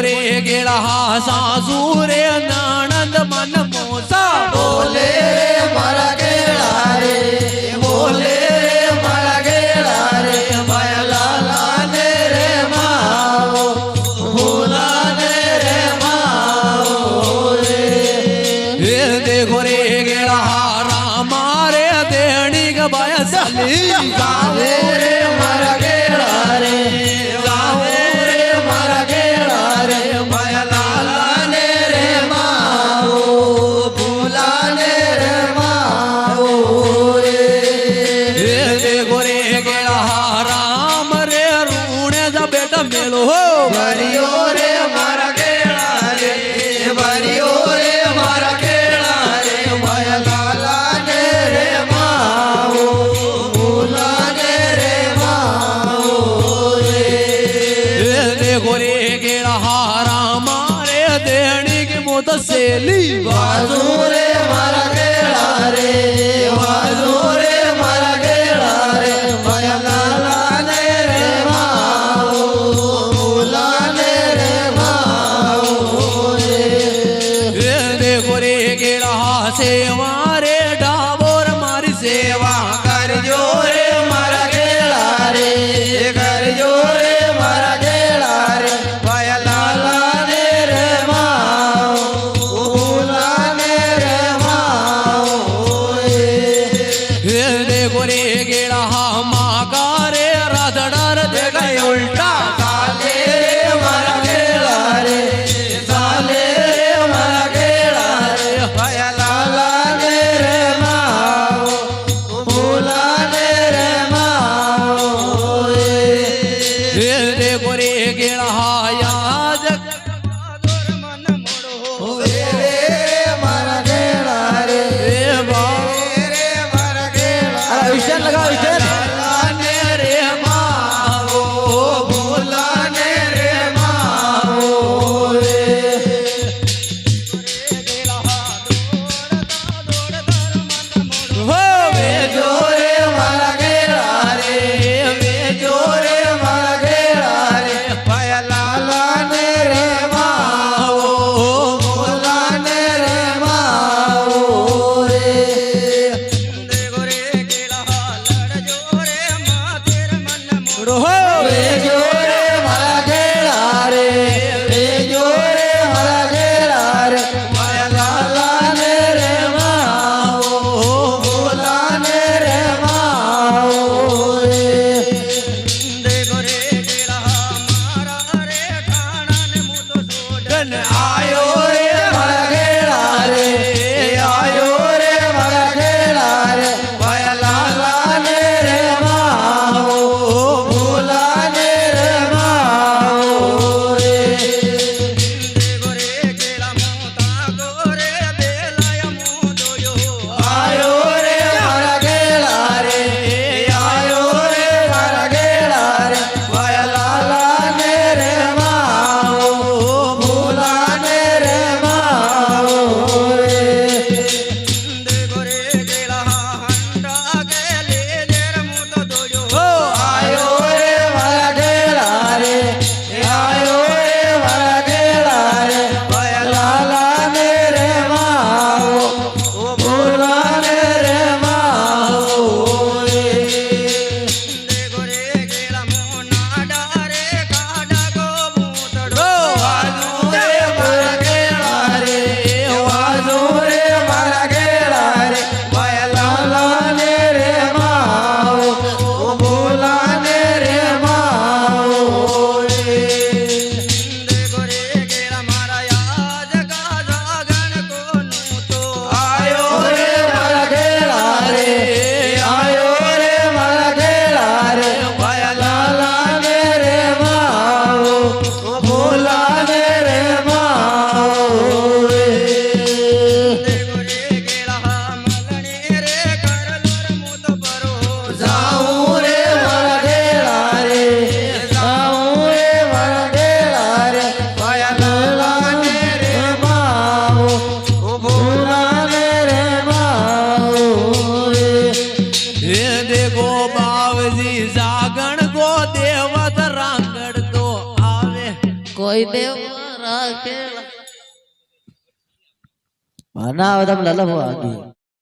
રે ગેળા સાસુ રે નણંદ મન મોસા બોલે રે મારા ગેળા રે બોલે રે મારા ગેળા રે ભયલાલા ને રે માવો ભૂલા ને રે માવો રે દેખો રે ગેળા રામા રે દેણી ગ બયસલી ગાવે રે મારા ગેળા રે ગાવે રે મારા ગેળા રે ભયલાલા ને રે માવો ભૂલા ને રે માવો રે દેખો રે ગેળા રામ રે રૂણે જ બેટા મેલો હો ભર્યો રે મારા ગેળા રે ભર્યો રે મારા ગેળા રે ભયલાલા ને રે માવો ભૂલા ને રે માવો રે દેખો રે ગેળા રામા રે દેણી કી મોત સેલી વાજુ રે મારા ગેળા રે વાજુ રે મારા ગેળા રે ભયલાલા ને રે માવો ભૂલા ને રે માવો રે દેખો રે ગેળા સેવા રે ડાબોર મારી સેવા કરજો રે મારા ગેળા રે કરજો રે મારા ગેળા રે ભયલાલા ને રે માવો ભૂલા ને રે માવો રે દેખો રે ગેળા માગા રે રાધડાર દે ગઈ ઉલટા ચાલે રે મારા ગેળા રે ચાલે રે મારા ગેળા રે ભયલાલા ને રે માવો ભૂલા ને રે માવો રે દેખો રે ગેળા યાદ રે મારા ગેળા રે બા રે મારા ગેળા વિશાલ લગાવ વિશાલ ને રે માવો ભૂલા ને રે માવો રે હો વેજો રે મારા ગેળા રે વેજો રે મારા ગેળા રે ભયલાલા ને રે માવો ભૂલા ને રે માવો રે હો વેજો રે મારા ગેળા રે વેજો રે મારા ગેળા રે ભયલાલા ને રે માવો ભૂલા ને રે માવો રે આયો રે મારા ગેળા રે આયો રે મારા ગેળા રે ભયલાલા ને રે માવો ભૂલા ને રે માવો રે આયો રે મારા ગેળા રે આયો રે મારા ગેળા રે ભયલાલા ને રે માવો ભૂલા ને રે માવો રે આયો રે મારા ગેળા રે આયો રે મારા ગેળા રે ભયલાલા ને રે માવો ભૂલા ને રે માવો રે વાજુ રે મારા ગેળા રે વાજુ રે મારા ગેળા રે ભયલાલા ને રે માવો ભૂલા ને રે માવો રે આયો રે મારા ગેળા રે આયો રે મારા ગેળા રે ભયલાલા ને રે માવો ભૂલા ને રે માવો રે જાઉં રે મારા ગેળા રે જાઉં રે મારા ગેળા રે ભયલાલા ને રે માવો ભૂલા ને રે માવો રે દેખો બાવજી જાગણ ગો દેવત રાંગડ તો આવે કોઈ દેવ ના આવે તમે લલહો આગી